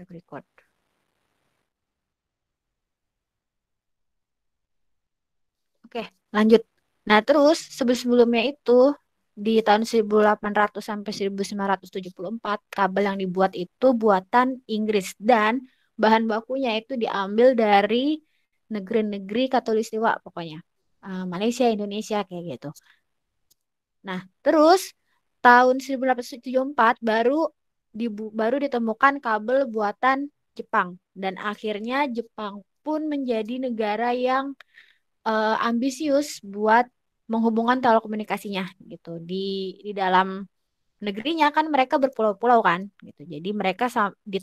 record. Oke, lanjut. Nah, terus sebelum-sebelumnya itu di tahun 1800 sampai 1974 kabel yang dibuat itu buatan Inggris dan bahan bakunya itu diambil dari negeri-negeri Khatulistiwa pokoknya. Malaysia, Indonesia kayak gitu. Nah, terus tahun 1874 baru ditemukan kabel buatan Jepang dan akhirnya Jepang pun menjadi negara yang ambisius buat menghubungkan telekomunikasinya gitu. Di dalam negerinya kan mereka berpulau-pulau kan gitu. Jadi mereka di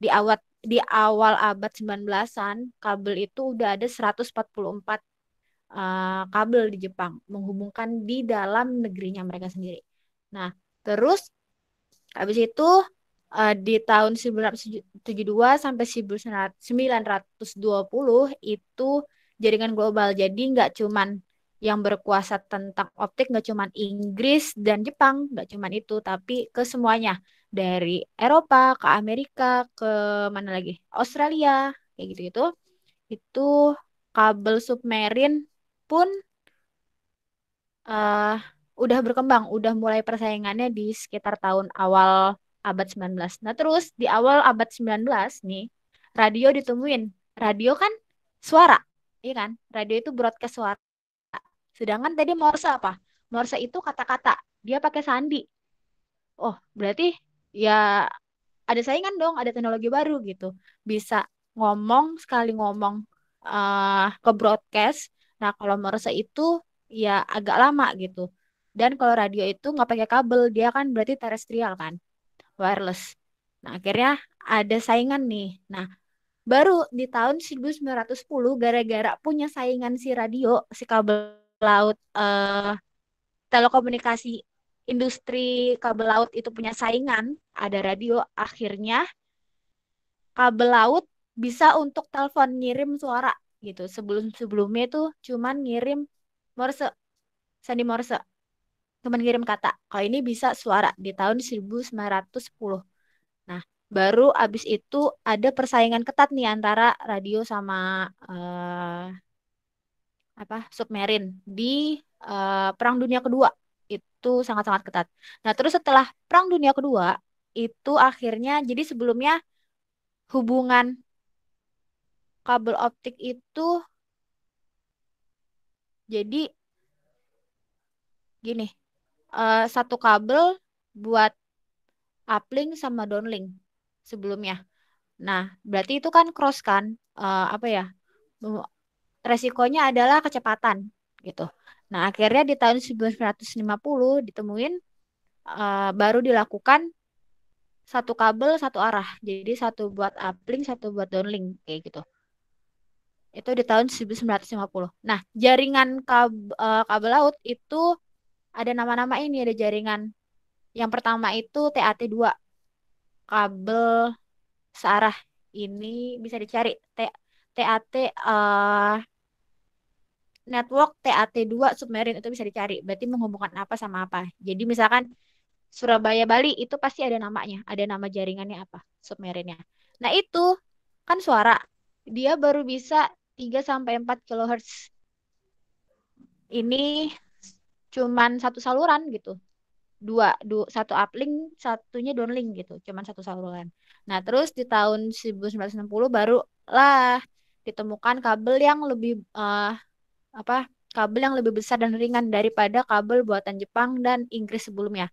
awal di awal abad 19-an kabel itu udah ada 144 kabel di Jepang menghubungkan di dalam negerinya mereka sendiri. Nah, terus habis itu di tahun 1972 sampai 1920 itu jaringan global. Jadi nggak cuman yang berkuasa tentang optik, nggak cuman Inggris dan Jepang, nggak cuman itu, tapi ke semuanya. Dari Eropa ke Amerika ke mana lagi? Australia, kayak gitu-gitu. Itu kabel submarin pun eh udah berkembang, udah mulai persaingannya di sekitar tahun awal abad 19. Nah, terus di awal abad 19 nih, radio ditemuin. Radio kan suara, iya kan? Radio itu broadcast suara. Sedangkan tadi Morse apa? Morse itu kata-kata. Dia pakai sandi. Oh, berarti ya ada saingan dong, ada teknologi baru gitu. Bisa ngomong sekali ngomong ke broadcast. Nah, kalau Morse itu ya agak lama gitu. Dan kalau radio itu nggak pakai kabel, dia kan berarti terestrial kan, wireless. Nah, akhirnya ada saingan nih. Nah, baru di tahun 1910 gara-gara punya saingan si radio, si kabel laut telekomunikasi industri kabel laut itu punya saingan, ada radio, akhirnya kabel laut bisa untuk telepon ngirim suara gitu. Sebelumnya itu cuman ngirim Morse, sandi Morse, cuman ngirim kata. Kalau ini bisa suara di tahun 1910. Nah, baru abis itu ada persaingan ketat nih antara radio sama apa submarine di Perang Dunia Kedua. Itu sangat-sangat ketat. Nah, terus setelah Perang Dunia Kedua itu akhirnya jadi sebelumnya hubungan kabel optik itu jadi gini, satu kabel buat uplink sama downlink sebelumnya. Nah, berarti itu kan cross kan, apa ya? mu- Resikonya adalah kecepatan gitu. Nah, akhirnya di tahun 1950 ditemuin baru dilakukan satu kabel satu arah. Jadi satu buat uplink, satu buat downlink kayak gitu. Itu di tahun 1950. Nah, jaringan kabel laut itu ada nama-nama ini, ada jaringan. Yang pertama itu TAT2, kabel searah. Ini bisa dicari TAT network TAT2 submarine itu bisa dicari. Berarti menghubungkan apa sama apa. Jadi misalkan Surabaya Bali itu pasti ada namanya, ada nama jaringannya apa, submarine-nya. Nah, itu kan suara. Dia baru bisa 3 sampai 4 kilohertz. Ini cuman satu saluran gitu. Satu uplink, satunya downlink gitu, cuman satu saluran. Nah, terus di tahun 1960 barulah ditemukan kabel yang lebih apa kabel yang lebih besar dan ringan daripada kabel buatan Jepang dan Inggris sebelumnya.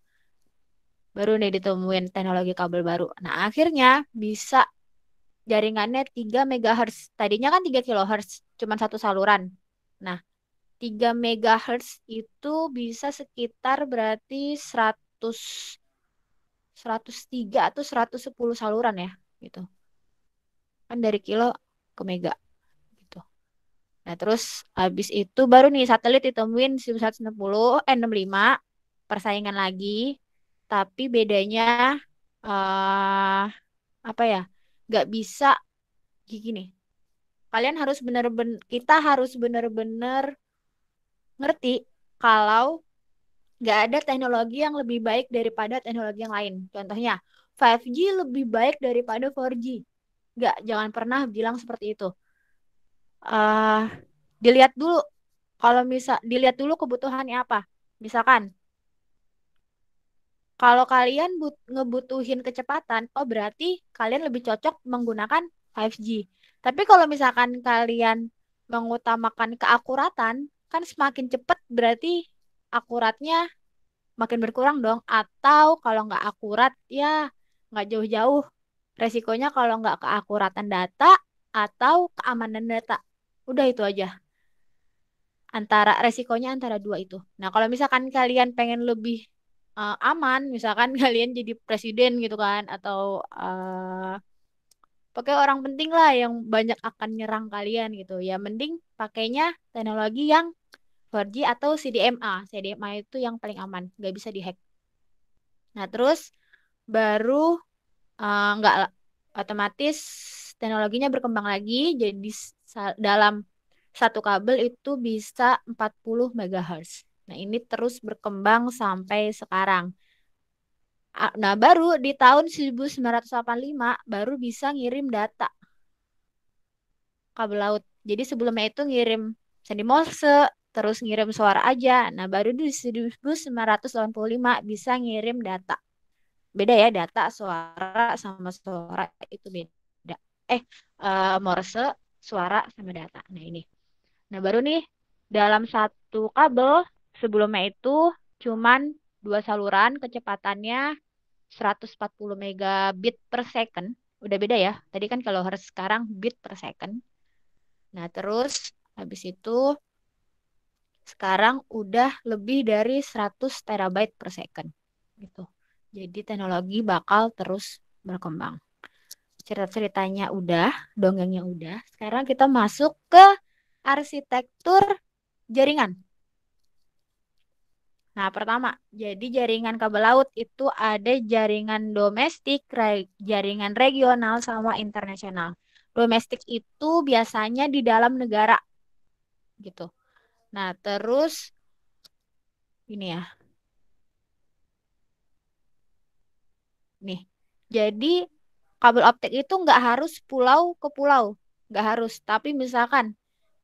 Baru nih ditemuin teknologi kabel baru. Nah, akhirnya bisa jaringannya 3 megahertz. Tadinya kan 3 kilohertz, cuman satu saluran. Nah, 3 megahertz itu bisa sekitar berarti 103 atau 110 saluran ya gitu. Kan dari kilo ke mega gitu. Nah, terus habis itu baru nih satelit ditemuin 1960 65 persaingan lagi. Tapi bedanya eh apa ya? Gak bisa gini. Kalian harus bener-bener kita harus bener-bener ngerti kalau nggak ada teknologi yang lebih baik daripada teknologi yang lain. Contohnya 5G lebih baik daripada 4G. Nggak, jangan pernah bilang seperti itu. eh Dilihat dulu, kalau misal dilihat dulu kebutuhannya apa. Misalkan kalau kalian ngebutuhin kecepatan, oh berarti kalian lebih cocok menggunakan 5G. Tapi kalau misalkan kalian mengutamakan keakuratan, kan semakin cepat berarti akuratnya makin berkurang dong. Atau kalau nggak akurat, ya nggak jauh-jauh. Resikonya kalau nggak keakuratan data atau keamanan data. Udah itu aja. Resikonya antara dua itu. Nah, kalau misalkan kalian pengen lebih aman, misalkan kalian jadi presiden gitu kan, atau pakai orang penting lah yang banyak akan nyerang kalian gitu, ya mending pakainya teknologi yang 4G atau CDMA. CDMA itu yang paling aman, nggak bisa dihack. Nah, terus baru nggak otomatis teknologinya berkembang lagi, jadi dalam satu kabel itu bisa 40 MHz. Nah, ini terus berkembang sampai sekarang. Nah, baru di tahun 1985 baru bisa ngirim data kabel laut. Jadi sebelumnya itu ngirim sandi Morse, terus ngirim suara aja. Nah, baru di 1985 bisa ngirim data. Beda ya, data suara sama suara itu beda. Eh, Morse, suara sama data. Nah, ini. Nah, baru nih dalam satu kabel sebelumnya itu cuman dua saluran kecepatannya 140 megabit per second. Udah beda ya. Tadi kan kalau hertz, sekarang bit per second. Nah, terus habis itu sekarang udah lebih dari 100 terabyte per second gitu. Jadi teknologi bakal terus berkembang. Cerita-ceritanya udah, dongengnya udah. Sekarang kita masuk ke arsitektur jaringan. Nah, pertama, jadi jaringan kabel laut itu ada jaringan domestik, jaringan regional, sama internasional. Domestik itu biasanya di dalam negara gitu. Nah, terus ini ya, nih. Jadi kabel optik itu nggak harus pulau ke pulau, nggak harus. Tapi misalkan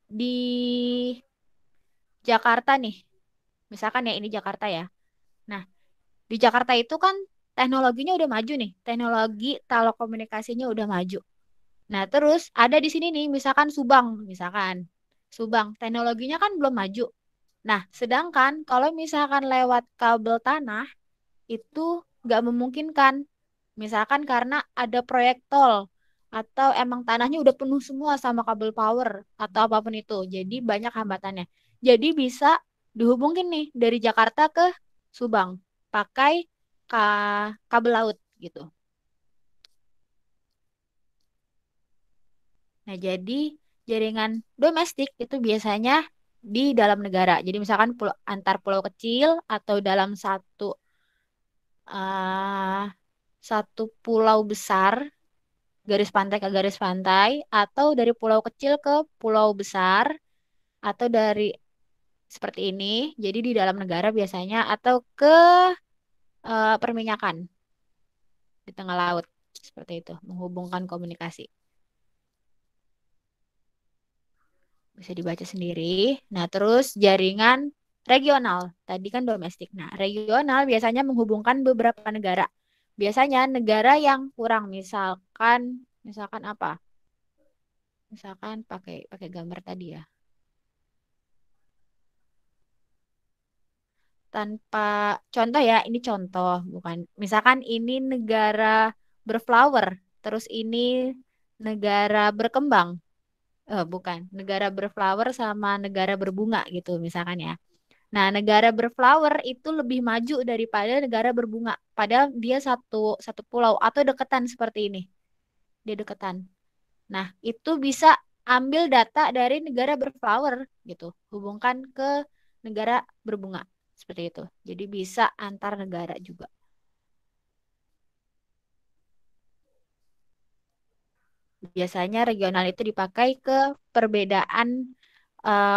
di Jakarta nih, misalkan ya ini Jakarta ya. Nah, di Jakarta itu kan teknologinya udah maju nih, teknologi telekomunikasinya udah maju. Nah, terus ada di sini nih, misalkan Subang, misalkan Subang, teknologinya kan belum maju. Nah, sedangkan kalau misalkan lewat kabel tanah itu nggak memungkinkan. Misalkan karena ada proyek tol atau emang tanahnya udah penuh semua sama kabel power atau apapun itu. Jadi banyak hambatannya. Jadi bisa dihubungin nih dari Jakarta ke Subang pakai kabel laut gitu. Nah, jadi jaringan domestik itu biasanya di dalam negara. Jadi misalkan antar pulau kecil atau dalam ah, satu pulau besar, garis pantai ke garis pantai, atau dari pulau kecil ke pulau besar, atau dari seperti ini, jadi di dalam negara biasanya, atau ke perminyakan di tengah laut, seperti itu, menghubungkan komunikasi. Bisa dibaca sendiri. Nah, terus jaringan regional, tadi kan domestik. Nah, regional biasanya menghubungkan beberapa negara. Biasanya negara yang kurang, misalkan apa? Misalkan pakai pakai gambar tadi ya. Tanpa contoh ya, ini contoh bukan. Misalkan ini negara berflower, terus ini negara berkembang. Bukan, negara berflower sama negara berbunga gitu misalkan ya. Nah, negara berflower itu lebih maju daripada negara berbunga. Padahal dia satu satu pulau atau deketan seperti ini. Dia deketan. Nah, itu bisa ambil data dari negara berflower gitu, hubungkan ke negara berbunga seperti itu. Jadi bisa antar negara juga. Biasanya regional itu dipakai ke perbedaan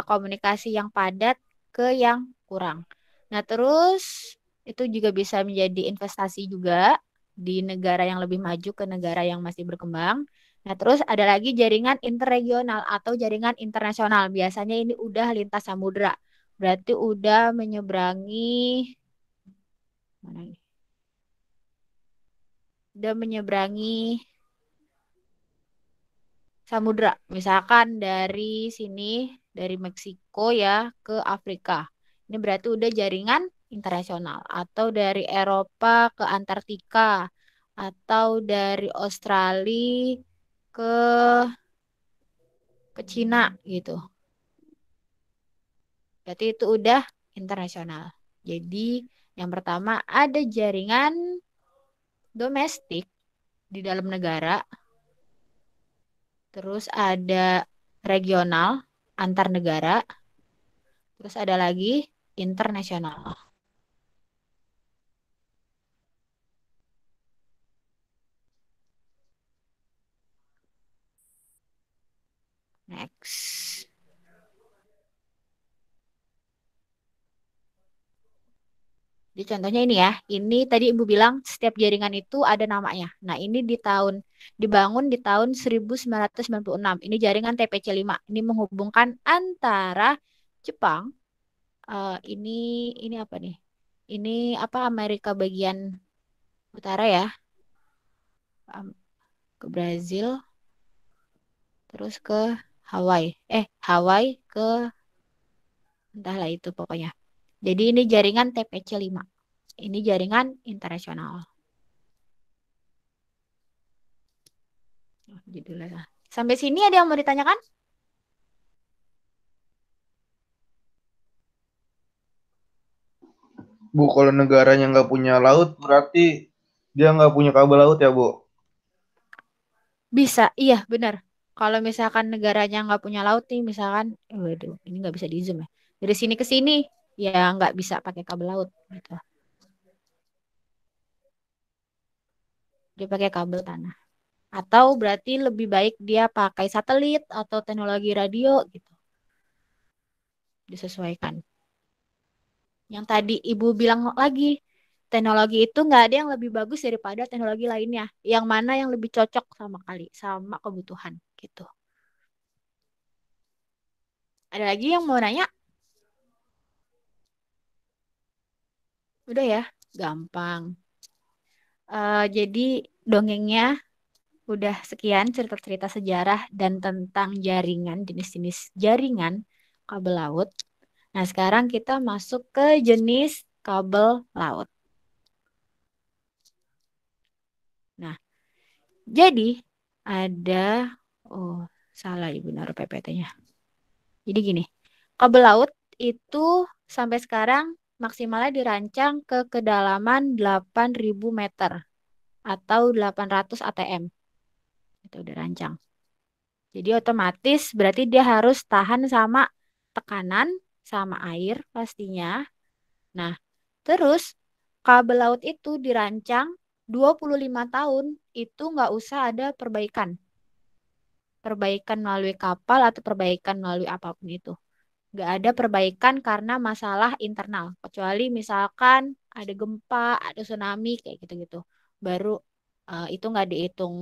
komunikasi yang padat ke yang kurang. Nah, terus itu juga bisa menjadi investasi juga. di negara yang lebih maju ke negara yang masih berkembang. Nah, terus ada lagi jaringan interregional atau jaringan internasional. Biasanya ini udah lintas samudra. Berarti udah menyeberangi mana nih? Udah menyeberangi samudra. Misalkan dari sini, dari Meksiko ya ke Afrika. Ini berarti udah jaringan internasional. Atau dari Eropa ke Antartika. Atau dari Australia ke Cina gitu. Berarti itu udah internasional. Jadi yang pertama ada jaringan domestik di dalam negara. Terus ada regional antar negara. Terus ada lagi internasional. Next. Jadi contohnya ini ya. Ini tadi Ibu bilang setiap jaringan itu ada namanya. Nah, ini dibangun di tahun 1996. Ini jaringan TPC 5. Ini menghubungkan antara Jepang, ini apa nih? Ini apa Amerika bagian utara ya, Am- ke Brazil, terus ke Hawaii. Hawaii ke entahlah itu pokoknya. Jadi ini jaringan TPC 5. Ini jaringan internasional. Oh, judulnya. Sampai sini ada yang mau ditanyakan? Bu, kalau negaranya nggak punya laut, berarti dia nggak punya kabel laut ya, Bu? Bisa, iya benar. Kalau misalkan negaranya nggak punya laut nih, misalkan, waduh, ini nggak bisa di zoom ya. Dari sini ke sini, ya nggak bisa pakai kabel laut gitu. Dia pakai kabel tanah. Atau berarti lebih baik dia pakai satelit atau teknologi radio gitu. Disesuaikan. Yang tadi Ibu bilang lagi, teknologi itu nggak ada yang lebih bagus daripada teknologi lainnya. Yang mana yang lebih cocok sama kebutuhan gitu. Ada lagi yang mau nanya? Udah ya, gampang. Jadi dongengnya udah sekian cerita-cerita sejarah dan tentang jaringan, jenis-jenis jaringan kabel laut. Nah, sekarang kita masuk ke jenis kabel laut. Nah, jadi ada, oh salah Ibu naruh PPT-nya. Jadi gini, kabel laut itu sampai sekarang maksimalnya dirancang ke kedalaman 8.000 meter atau 800 ATM. Itu udah rancang. Jadi otomatis berarti dia harus tahan sama tekanan, sama air pastinya. Nah, terus kabel laut itu dirancang 25 tahun itu nggak usah ada perbaikan. Perbaikan melalui kapal atau perbaikan melalui apapun itu. Nggak ada perbaikan karena masalah internal. Kecuali misalkan ada gempa, ada tsunami, kayak gitu-gitu. Baru itu nggak dihitung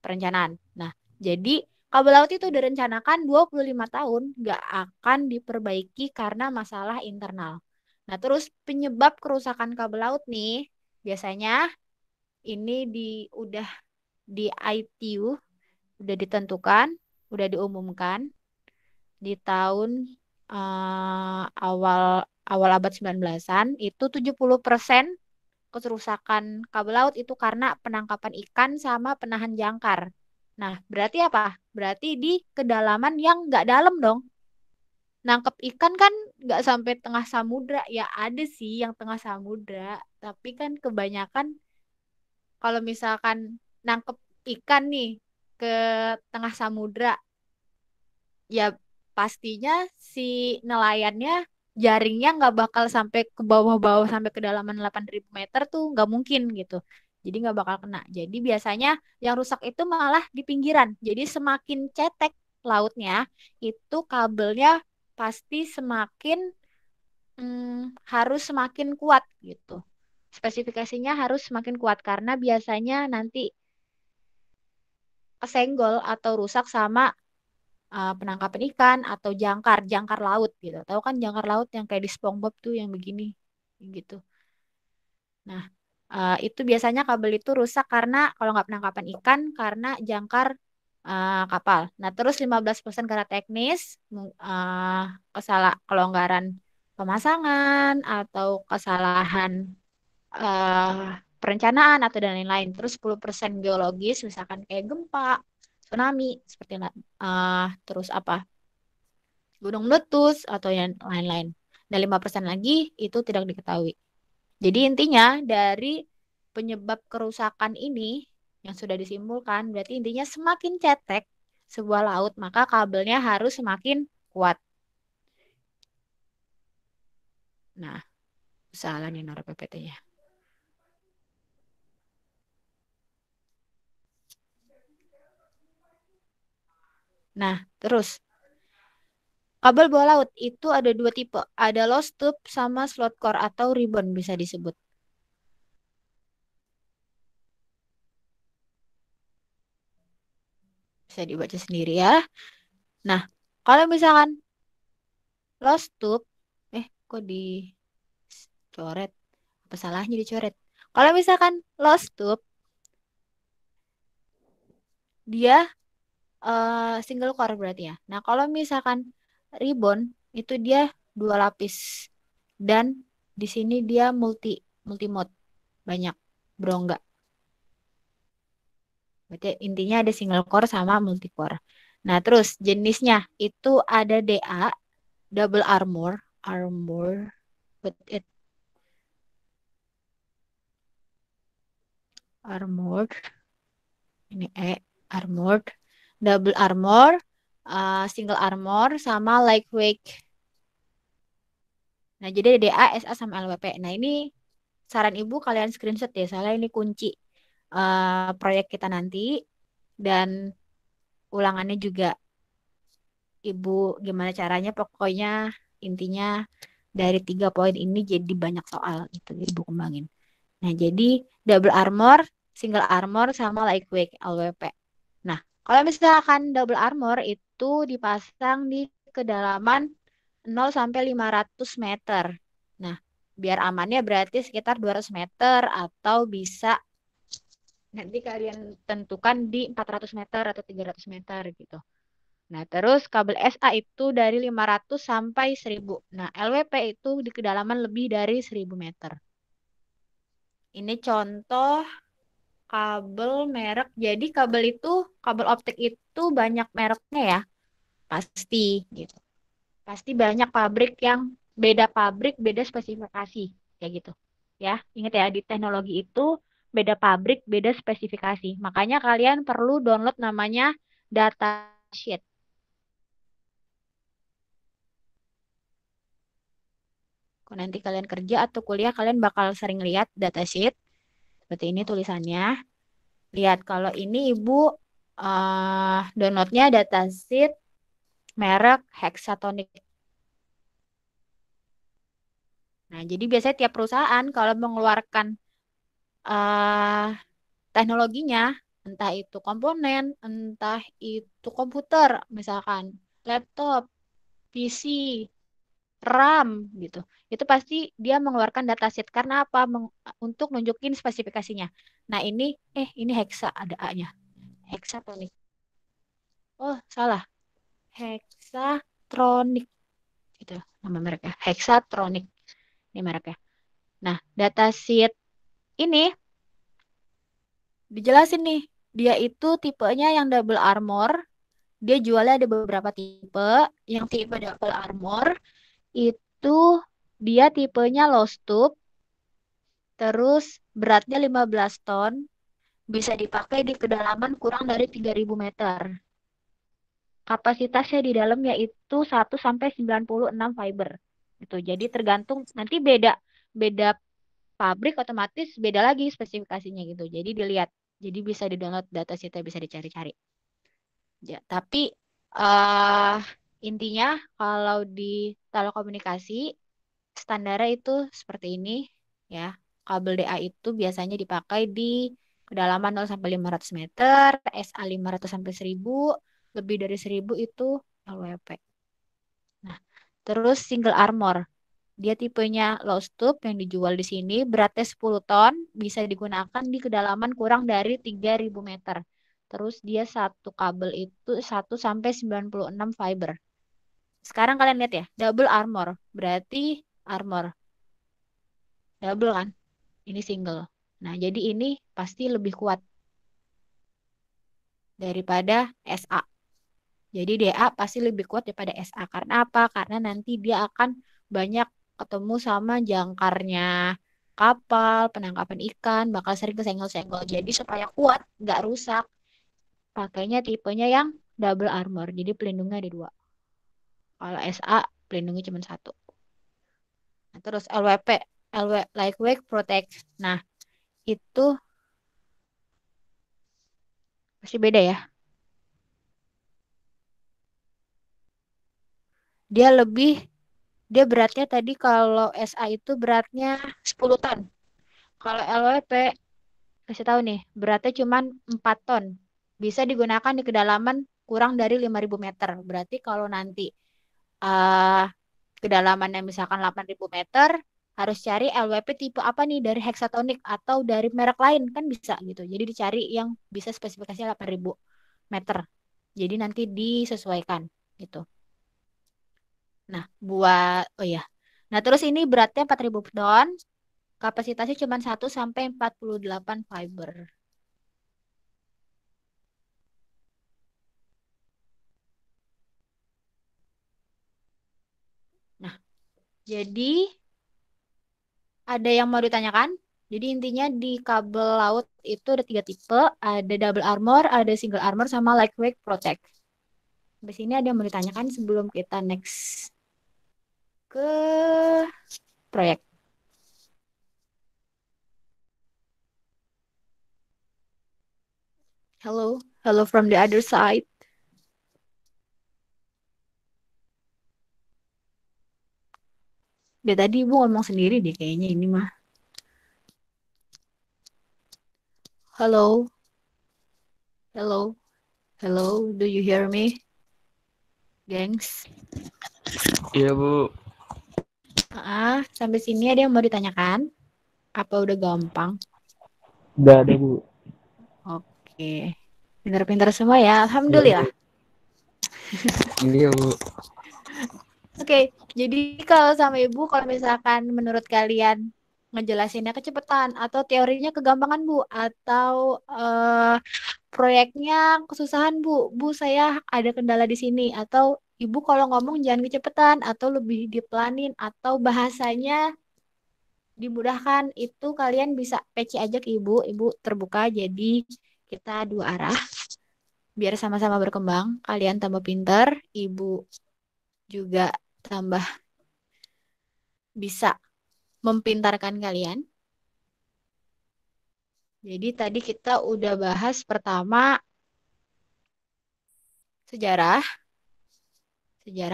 perencanaan. Nah, jadi kabel laut itu direncanakan 25 tahun nggak akan diperbaiki karena masalah internal. Nah, terus penyebab kerusakan kabel laut nih, biasanya ini udah di ITU, udah ditentukan, udah diumumkan di tahun awal awal abad 19-an itu 70% kerusakan kabel laut itu karena penangkapan ikan sama penahan jangkar. Nah, berarti apa? Berarti di kedalaman yang nggak dalam dong. Nangkep ikan kan nggak sampai tengah samudra. Ya ada sih yang tengah samudra. Tapi kan kebanyakan kalau misalkan nangkep ikan nih ke tengah samudra, ya pastinya si nelayannya jaringnya nggak bakal sampai ke bawah-bawah sampai kedalaman 8.000 meter tuh nggak mungkin gitu. Jadi nggak bakal kena. Jadi biasanya yang rusak itu malah di pinggiran. Jadi semakin cetek lautnya, itu kabelnya pasti semakin harus semakin kuat gitu. spesifikasinya harus semakin kuat karena biasanya nanti kesenggol atau rusak sama penangkapan ikan atau jangkar laut gitu. Tahu kan jangkar laut yang kayak di SpongeBob tuh yang begini gitu. Nah, itu biasanya kabel itu rusak karena kalau nggak penangkapan ikan karena jangkar kapal. Nah, terus 15% karena teknis, kelonggaran pemasangan atau kesalahan perencanaan atau dan lain-lain. Terus 10% geologis, misalkan kayak gempa, tsunami, seperti terus apa? Gunung meletus atau yang lain-lain. Dan 5% lagi itu tidak diketahui. Jadi intinya dari penyebab kerusakan ini yang sudah disimpulkan, berarti intinya semakin cetek sebuah laut, maka kabelnya harus semakin kuat. Nah, salah nih naruh PPT-nya. Nah, terus kabel bawah laut itu ada dua tipe. Ada lost tube sama slot core atau ribbon bisa disebut. Bisa dibaca sendiri ya. Nah, kalau misalkan lost tube, kok dicoret? Apa salahnya dicoret? Kalau misalkan lost tube, dia single core berarti ya. Nah, kalau misalkan ribbon, itu dia dua lapis. Dan di sini dia multi mode, banyak berongga. Berarti intinya ada single core sama multi core. Nah, terus jenisnya itu ada DA, double armor, armor, but it armored, ini armored, double armor, single armor, sama lightweight. Nah, jadi ada DA, SA, sama LWP. Nah, ini saran ibu kalian screenshot ya, soalnya ini kunci proyek kita nanti. Dan ulangannya juga ibu gimana caranya, pokoknya intinya dari 3 poin ini jadi banyak soal gitu ibu kembangin. Nah, jadi double armor, single armor, sama lightweight LWP. Nah, kalau misalkan double armor itu dipasang di kedalaman 0 sampai 500 meter. Nah, biar amannya berarti sekitar 200 meter atau bisa nanti kalian tentukan di 400 meter atau 300 meter gitu. Nah, terus kabel SA itu dari 500 sampai 1000. Nah, LWP itu di kedalaman lebih dari 1000 meter. Ini contoh kabel merek. Jadi kabel optik itu banyak mereknya ya, pasti gitu. Pasti banyak pabrik, beda spesifikasi kayak gitu. Ya, ingat ya di teknologi itu beda pabrik, beda spesifikasi. Makanya kalian perlu download namanya datasheet. Kalau nanti kalian kerja atau kuliah, kalian bakal sering lihat datasheet. Seperti ini tulisannya. Lihat kalau ini ibu downloadnya datasheet merek Hexatonic. Nah, jadi biasanya tiap perusahaan kalau mengeluarkan eh teknologinya, entah itu komponen, entah itu komputer, misalkan laptop, PC, RAM gitu. Itu pasti dia mengeluarkan datasheet karena apa? Untuk nunjukin spesifikasinya. Nah, ini Hexa ada A-nya. Hexatronic. Oh, salah. Hexatronic gitu nama mereka. Hexatronic ini mereknya. Nah, datasheet ini dijelasin nih. Dia itu tipenya yang double armor. Dia jualnya ada beberapa tipe. Yang tipe double armor itu dia tipenya low tube, terus beratnya 15 ton, bisa dipakai di kedalaman kurang dari 3000 meter. Kapasitasnya di dalam yaitu 1 sampai 96 fiber. Itu. Jadi tergantung nanti beda beda pabrik otomatis beda lagi spesifikasinya gitu. Jadi dilihat. Jadi bisa di-download datasheetnya bisa dicari-cari. Ya, tapi eh intinya kalau di telekomunikasi standarnya itu seperti ini ya. kabel DA itu biasanya dipakai di kedalaman 0 sampai 500 meter, SA 500 sampai 1000, lebih dari 1000 itu LWP. Nah, terus single armor. Dia tipenya low tube yang dijual di sini, beratnya 10 ton, bisa digunakan di kedalaman kurang dari 3000 meter. Terus dia satu kabel itu 1 sampai 96 fiber. Sekarang kalian lihat ya, double armor. Berarti armor double kan? Ini single. Nah, jadi ini pasti lebih kuat daripada SA. Jadi DA pasti lebih kuat daripada SA. Karena apa? Karena nanti dia akan banyak ketemu sama jangkarnya kapal, penangkapan ikan, bakal sering kesenggol-senggol. Jadi supaya kuat, nggak rusak, pakainya tipenya yang double armor. Jadi pelindungnya ada dua. Kalau SA, pelindungnya cuma satu. Nah, terus LWP, Lightweight Protect. Nah, itu pasti beda ya. Dia lebih, dia beratnya tadi kalau SA itu beratnya 10 ton. Kalau LWP, kasih tahu nih, beratnya cuma 4 ton. Bisa digunakan di kedalaman kurang dari 5.000 meter. Berarti kalau nanti uh, kedalamannya misalkan 8.000 meter, harus cari LWP tipe apa nih dari Hexatonic atau dari merek lain kan bisa gitu. Jadi dicari yang bisa spesifikasinya 8.000 meter. Jadi nanti disesuaikan gitu. Nah, oh ya. Nah, terus ini beratnya 4.000 ton, kapasitasnya cuma 1 sampai 48 fiber. Nah, jadi ada yang mau ditanyakan? Jadi intinya di kabel laut itu ada 3 tipe, ada double armor, ada single armor, sama lightweight protect. Di sini ada yang mau ditanyakan sebelum kita next ke proyek. Hello, hello from the other side. Dia tadi ibu ngomong sendiri deh kayaknya ini mah. Hello, hello, hello, do you hear me, gengs? Iya, Bu. Sampai sini ada yang mau ditanyakan? Apa udah gampang? Udah ada, Bu. Oke, pintar-pintar semua ya, alhamdulillah. Iya, Bu. Oke, jadi kalau sama ibu, kalau misalkan menurut kalian ngejelasinnya kecepatan atau teorinya kegampangan Bu, atau proyeknya kesusahan Bu, saya ada kendala di sini, atau ibu kalau ngomong jangan kecepatan, atau lebih dipelanin, atau bahasanya dimudahkan, itu kalian bisa PC aja ke ibu terbuka, jadi kita dua arah, biar sama-sama berkembang, kalian tambah pinter, ibu juga tambah bisa mempintarkan kalian. Jadi tadi kita udah bahas pertama sejarah,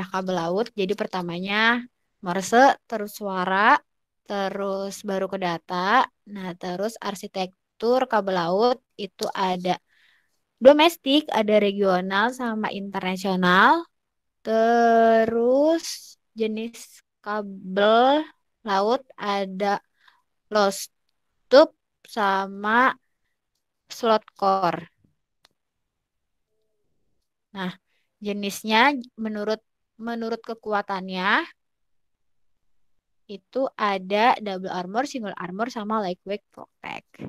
kabel laut. Jadi pertamanya Morse, terus suara, terus baru ke data. Nah, terus arsitektur kabel laut itu ada domestik, ada regional sama internasional. Terus jenis kabel laut ada lost tube sama slot core. Nah, jenisnya menurut menurut kekuatannya itu ada double armor, single armor, sama lightweight protect.